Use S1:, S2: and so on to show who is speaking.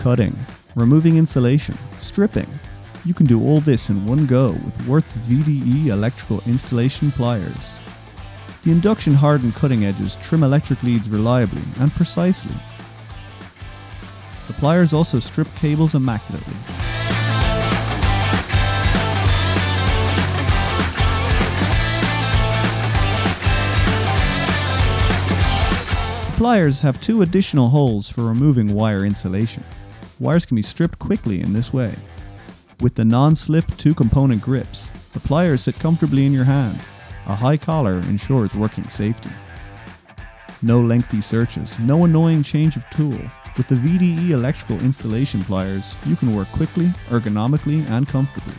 S1: cutting, removing insulation, stripping. You can do all this in one go with Würth's VDE Electrical Installation Pliers. The induction hardened cutting edges trim electric leads reliably and precisely. The pliers also strip cables immaculately. The pliers have 2 additional holes for removing wire insulation. Wires can be stripped quickly in this way. With the non-slip 2-component grips, the pliers sit comfortably in your hand. A high collar ensures working safety. No lengthy searches, no annoying change of tool. With the VDE Electrical Installation Pliers, you can work quickly, ergonomically, and comfortably.